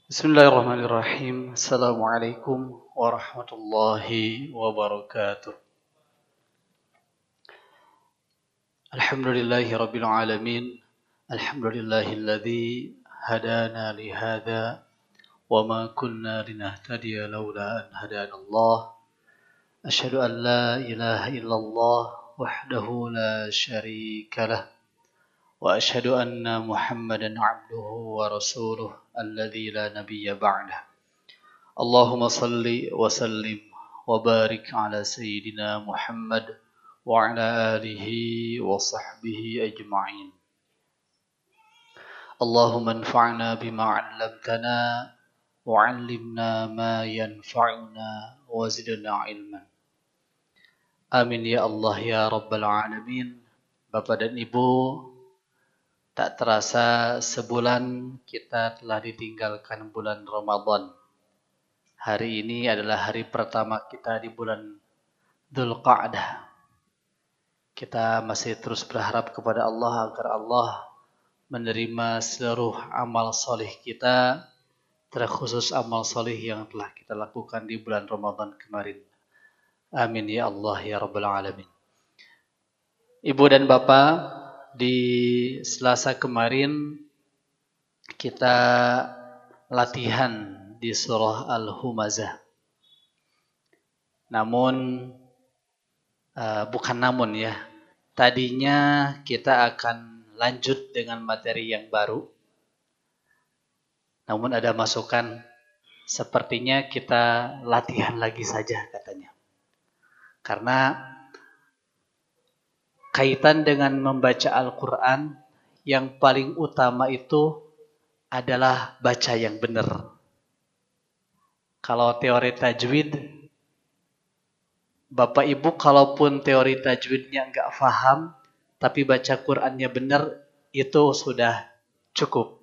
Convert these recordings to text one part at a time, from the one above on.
Bismillahirrahmanirrahim. Assalamualaikum warahmatullahi wabarakatuh. Alhamdulillahi rabbil alamin. Alhamdulillahilladzi hadana li hadza wa ma kunna linahtadiya laula an hadana Allah. Asyhadu an la ilaha illallah wahdahu la syarika lah wa asyhadu anna Muhammadan abduhu wa rasuluh alladzi la nabiyya ba'dah. Allahumma salli wa sallim wa barik ala sayyidina Muhammad wa ala alihi wa sahbihi ajma'in. Allahumma anfa'na bima 'allamtana wa 'allimna ma yanfa'una wa zidna ilman. Amin ya Allah ya rabbal alamin. Bapak dan Ibu, tak terasa sebulan kita telah ditinggalkan bulan Ramadan. Hari ini adalah hari pertama kita di bulan Dzulqa'dah. Kita masih terus berharap kepada Allah agar Allah menerima seluruh amal soleh kita, terkhusus amal soleh yang telah kita lakukan di bulan Ramadan kemarin. Amin ya Allah ya Rabbal Alamin. Ibu dan Bapak, di Selasa kemarin kita latihan di surah Al-Humazah. Tadinya kita akan lanjut dengan materi yang baru. Namun ada masukan, sepertinya kita latihan lagi saja katanya. Karena kaitan dengan membaca Al-Quran, yang paling utama itu adalah baca yang benar. Kalau teori tajwid, Bapak Ibu kalaupun teori tajwidnya nggak paham, tapi baca Qurannya benar, itu sudah cukup.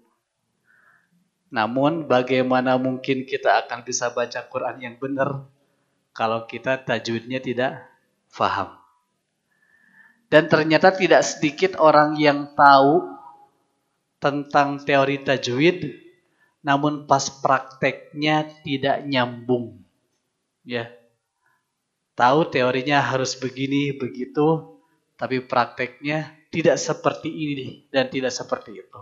Namun bagaimana mungkin kita akan bisa baca Quran yang benar kalau kita tajwidnya tidak paham. Dan ternyata tidak sedikit orang yang tahu tentang teori tajwid, namun pas prakteknya tidak nyambung. Ya. Tahu teorinya harus begini, begitu, tapi prakteknya tidak seperti ini dan tidak seperti itu.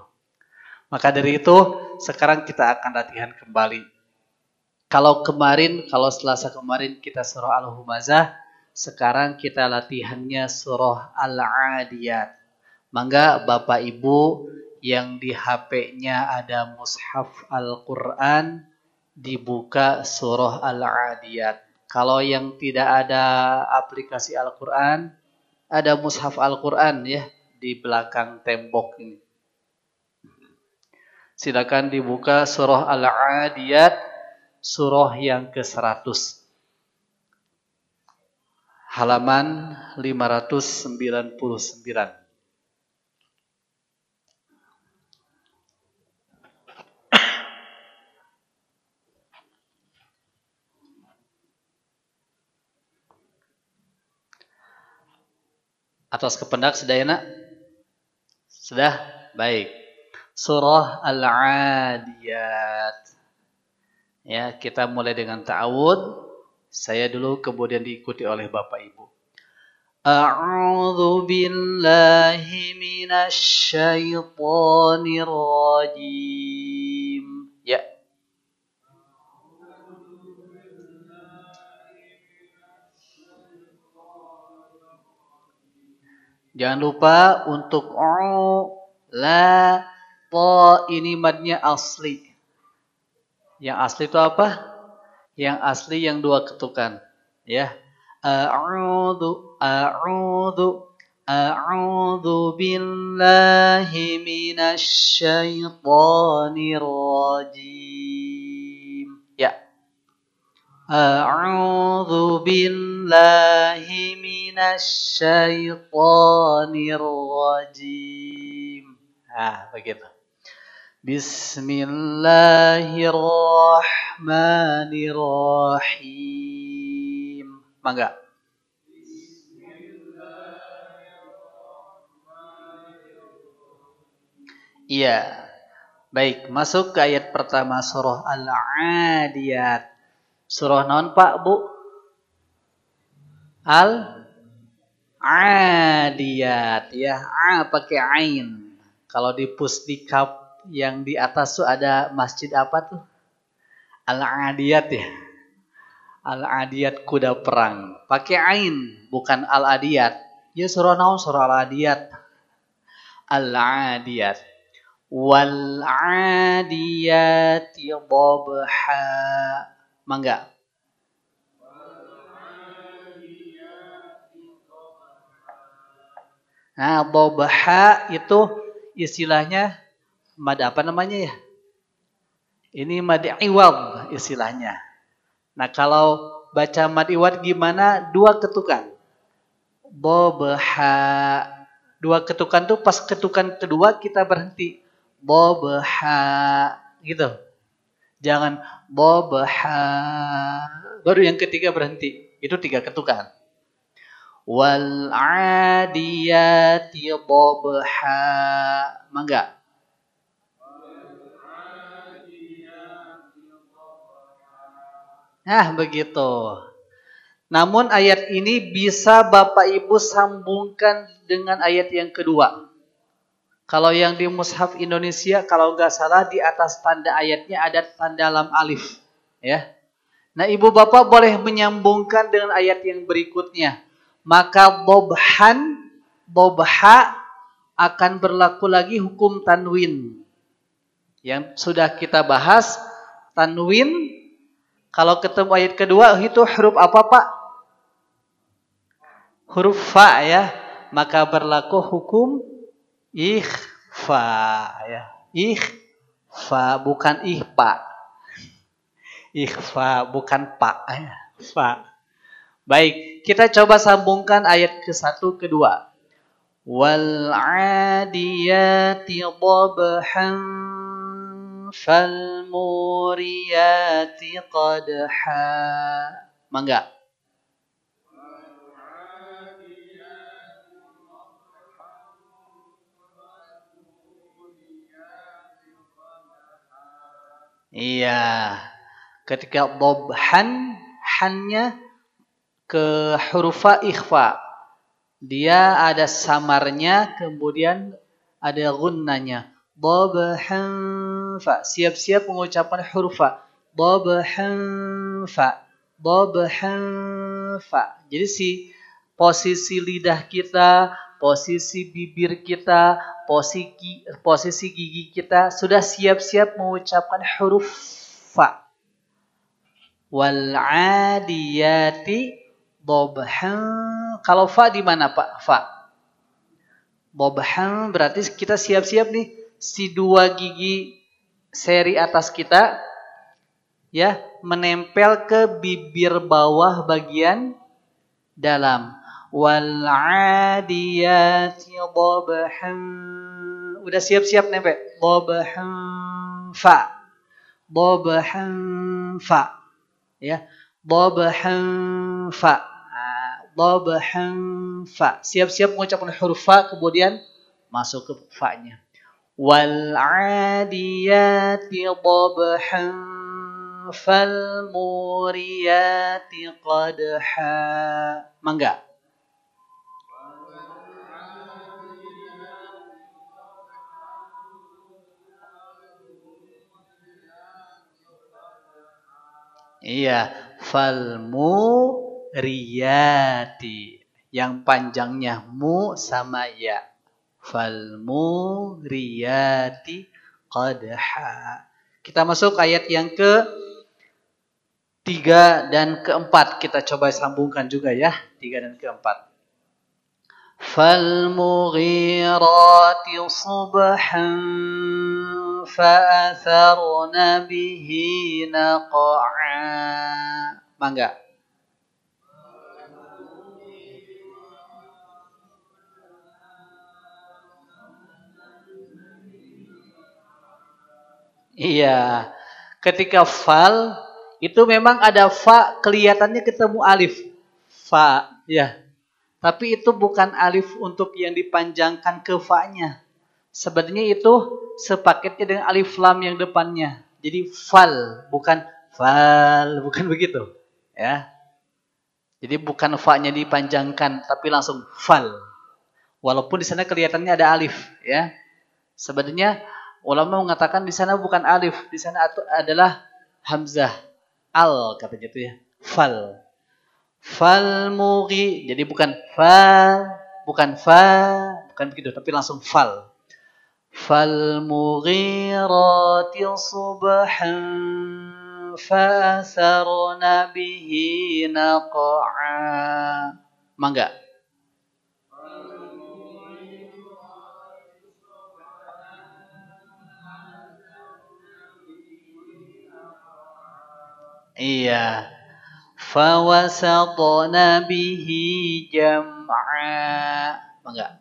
Maka dari itu, sekarang kita akan latihan kembali. Kalau Selasa kemarin kita surah Al-Humazah, sekarang kita latihannya surah Al-Adiyat. Mangga Bapak Ibu yang di HP-nya ada mushaf Al-Quran, dibuka surah Al-Adiyat. Kalau yang tidak ada aplikasi Al-Quran, ada mushaf Al-Quran ya di belakang tembok ini. Silakan dibuka surah Al-Adiyat, surah yang ke-100. Halaman 599. Atas kependak sudah ya nak? Sudah? Baik. Surah Al-Adiyat. Ya, kita mulai dengan ta'awud. Saya dulu kemudian diikuti oleh Bapak Ibu. A'udzu billahi minasy syaithanir rajim. Ya. Jangan lupa untuk la to ini madnya asli. Yang asli itu apa? Yang asli yang dua ketukan, ya. A'udzu billahi minasy syaithanir rajim. Ya. A'udzu billahi minasy syaithanir rajim. Begitu. Bismillahirrahmanirrahim. Mangga. Iya. Baik, masuk ke ayat pertama surah Al-Adiyat. Surah non Pak, Bu? Al-Adiyat ya, A pakai ain. Kalau di Pusdikap yang di atas tuh ada masjid apa tuh? Al-Adiyat ya. Al-Adiyat kuda perang. Pakai ain, bukan Al-Adiyat. Ya surah naon surah Al-Adiyat. Al-Adiyat. Wal-Adiyati dhabha. Mangga. Nah, dhabha itu istilahnya mad apa namanya ya? Ini mad iwad istilahnya. Nah, kalau baca mad iwad gimana? Dua ketukan. Dhabha. Dua ketukan tuh pas ketukan kedua kita berhenti. Dhabha gitu. Jangan dhabha. Baru yang ketiga berhenti. Itu 3 ketukan. Wal 'adiyati dhabha. Mangga. Nah, begitu. Namun ayat ini bisa Bapak Ibu sambungkan dengan ayat yang kedua. Kalau yang di Mushaf Indonesia, kalau nggak salah di atas tanda ayatnya ada tanda lam alif. Ya. Nah, Ibu Bapak boleh menyambungkan dengan ayat yang berikutnya. Maka dhabha akan berlaku lagi hukum tanwin. Yang sudah kita bahas, tanwin kalau ketemu ayat kedua itu huruf apa Pak? Huruf fa ya. Maka berlaku hukum ikhfa ya. Ikhfa bukan ihfa. Ikhfa bukan pa ya. Fa. Baik, kita coba sambungkan ayat ke-1 ke-2. Wal 'adiyati dhabhan fal muriyati qadha. Mangga. Iya. Ketika dhabhan, hannya ke huruf ikhfa. Dia ada samarnya, kemudian ada gunnanya. Dhabhan fa. Siap-siap mengucapkan huruf fa. Dhabhan fa. Dhabhan fa. Jadi posisi lidah kita, posisi bibir kita, posisi gigi kita sudah siap-siap mengucapkan huruf fa. Wal 'adiyati dhabhan. Kalau fa di mana Pak? Fa. Dhabhan berarti kita siap-siap nih si 2 gigi seri atas kita ya menempel ke bibir bawah bagian dalam. Wal 'adiyati dhabhan. Udah siap-siap nempel. Dhabhan fa. Dhabhan fa. Ya. Dhabhan fa. Dhabhan fa. Siap-siap mengucapkan huruf fa kemudian masuk ke fa-nya. Wal 'adiyati dhabhan fal muriyati qadha. Mangga. Iya, fal muriyati. Yang panjangnya mu sama ya. Fal muriyati qadha. Kita masuk ayat yang ke-3 dan ke-4. Kita coba sambungkan juga ya, 3 dan ke-4. Fal mughirati subhan fa'atharna bihi naq'a. Mangga. Iya. Ketika fal itu memang ada fa kelihatannya ketemu alif. Fa ya. Tapi itu bukan alif untuk yang dipanjangkan ke fa-nya. Sebenarnya itu sepaketnya dengan alif lam yang depannya. Jadi fal, bukan fal, bukan begitu. Ya. Jadi bukan fa-nya dipanjangkan, tapi langsung fal. Walaupun di sana kelihatannya ada alif, ya. Sebenarnya ulama mengatakan di sana bukan alif, di sana adalah hamzah. Al katanya itu ya. Fal. Fal mughi. Jadi bukan fa, bukan begitu, tapi langsung fal. Fal mughirati subhan fa'asarna bihi naqa'a. Mangga. Iya. Fawasatna bihi jam'a. Mangga.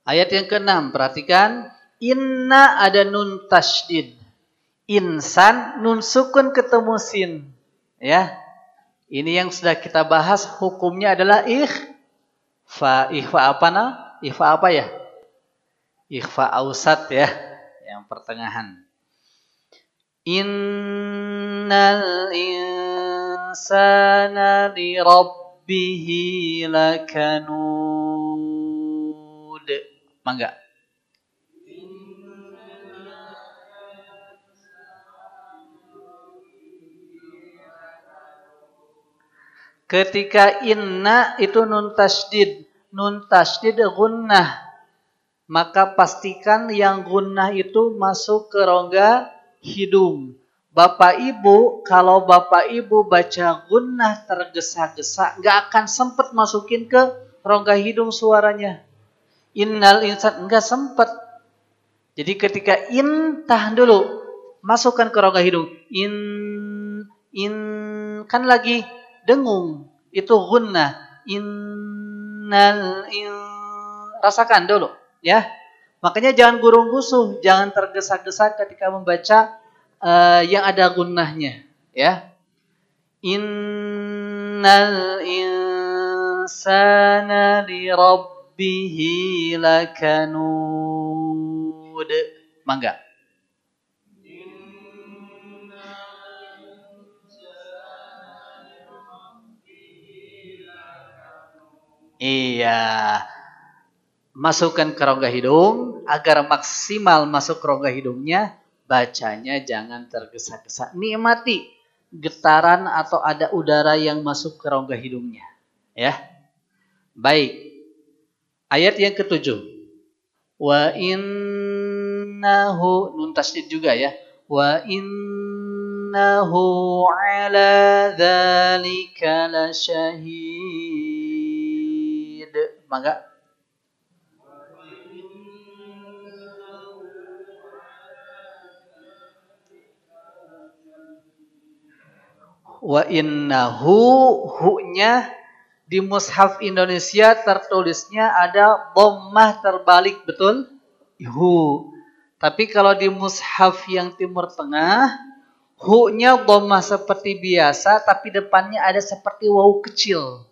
Ayat yang ke-6, perhatikan. Inna ada nun tasydid. Insan nun sukun ketemu sin. Ya. Ini yang sudah kita bahas, hukumnya adalah ikhfa. Ikhfa apa nah? Ikhfa apa ya? Ikhfa ausat ya, yang pertengahan. Innal insana li rabbihi lakanud. Mangga. Ketika inna itu nun tasydid. Nun tasydid gunnah. Maka pastikan yang gunnah itu masuk ke rongga hidung. Bapak Ibu, kalau Bapak Ibu baca gunnah tergesa-gesa, nggak akan sempat masukin ke rongga hidung suaranya. Innal insan, nggak sempat. Jadi ketika tahan dulu, masukkan ke rongga hidung. In, kan lagi dengung. Itu gunnah. Rasakan dulu. Ya, makanya jangan gurung-gusuh, jangan tergesa-gesa ketika membaca yang ada gunnahnya. Ya, innal insana li rabbihi lakanud. Mangga. Iya. Masukkan ke rongga hidung, agar maksimal masuk ke rongga hidungnya, bacanya jangan tergesa-gesa. Nikmati getaran atau ada udara yang masuk ke rongga hidungnya. Ya. Baik. Ayat yang ke-7. Wa innahu, nun tasydid juga ya. Wa innahu ala dzalika lasyahid. Mangga. Wa innahu, hu-nya di mushaf Indonesia tertulisnya ada dhammah terbalik, betul? Hu. Tapi kalau di mushaf yang Timur Tengah, hu-nya dhammah seperti biasa, tapi depannya ada seperti waw kecil.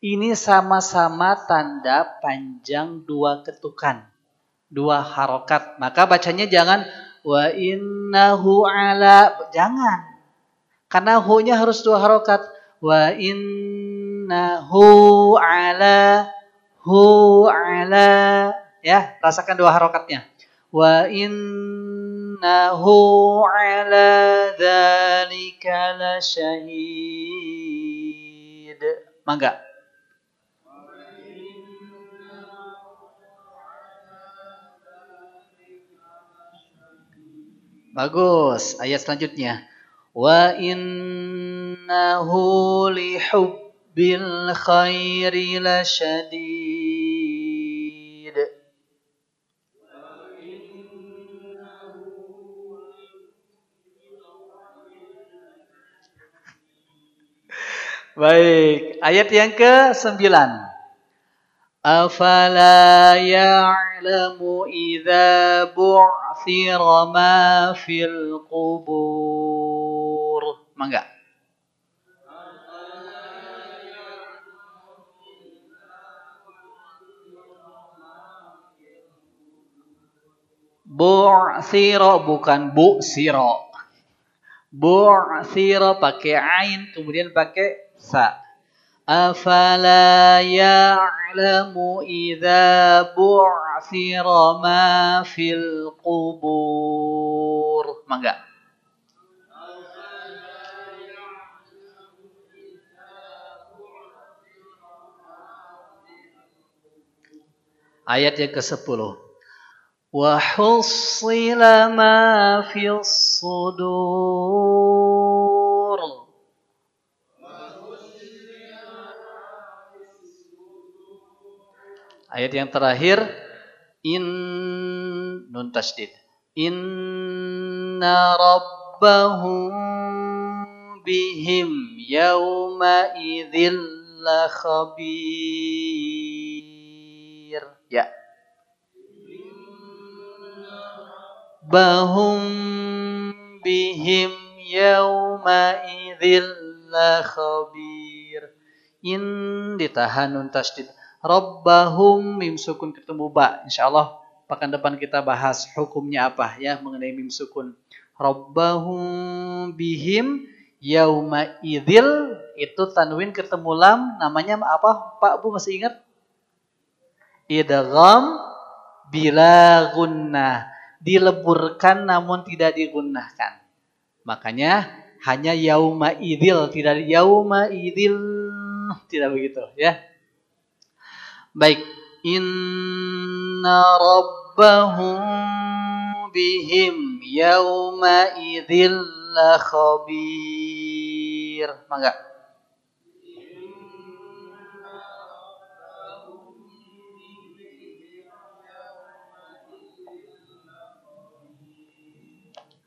Ini sama-sama tanda panjang dua ketukan, dua harokat. Maka bacanya jangan wa innahu ala, jangan. Karena hu-nya harus dua harokat. Wa innahu ala, hu ala. Ya, rasakan dua harokatnya. Wa innahu ala dzalika lasyahid. Mangga. Bagus. Ayat selanjutnya. Wa innahu lihubbil khairi lasyadid. Baik, ayat yang ke-9. Afala ya'lamu idza bu'thira ma fil qubur. Mangga. Bu'siro bukan bu'siro. Bu'siro pakai ain kemudian pakai sa. Afala ya'lamu idza bu'sira ma fil qubur. Mangga. Ayat yang ke-10. Wa hussila ma fis sudur. Ayat yang terakhir nun tasdid. Inna rabbahum bihim yawma idzil la khabir. Ya. Bahum bihim yawma idzil la khabir. In ditahan nun tasdid. Rabbahum mim sukun ketemu ba. Insyaallah pekan depan kita bahas hukumnya apa ya mengenai mim sukun. Rabbahum bihim yauma idzil itu tanwin ketemu lam namanya apa? Pak Bu masih ingat? Idgham bila gunnah. Dileburkan namun tidak digunnahkan. Makanya hanya yauma idzil tidak yauma idzil tidak begitu ya. Baik, inna rabbahum bihim yawma idzil la khabir. Mangga.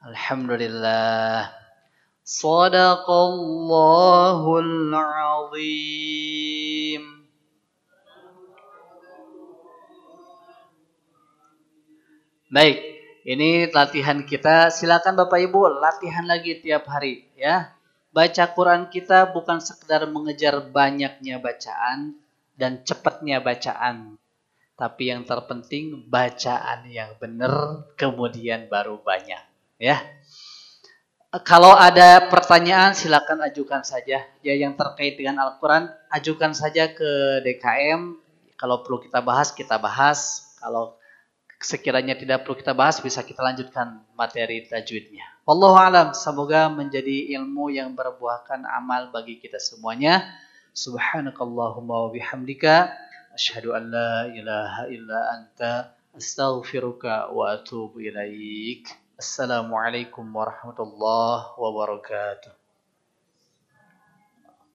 Alhamdulillah. Shadaqallahul azim. Baik, ini latihan kita. Silakan Bapak Ibu latihan lagi tiap hari ya. Baca Quran kita bukan sekedar mengejar banyaknya bacaan dan cepatnya bacaan. Tapi yang terpenting bacaan yang benar kemudian baru banyak ya. Kalau ada pertanyaan silakan ajukan saja ya yang terkait dengan Al-Quran ajukan saja ke DKM. Kalau perlu kita bahas. Kalau sekiranya tidak perlu kita bahas, bisa kita lanjutkan materi tajwidnya. Wallahu alam, semoga menjadi ilmu yang berbuahkan amal bagi kita semuanya. Subhanakallahumma wa bihamdika, asyhadu an la ilaha illa anta, astaghfiruka wa atubu ilaik. Assalamualaikum warahmatullahi wabarakatuh.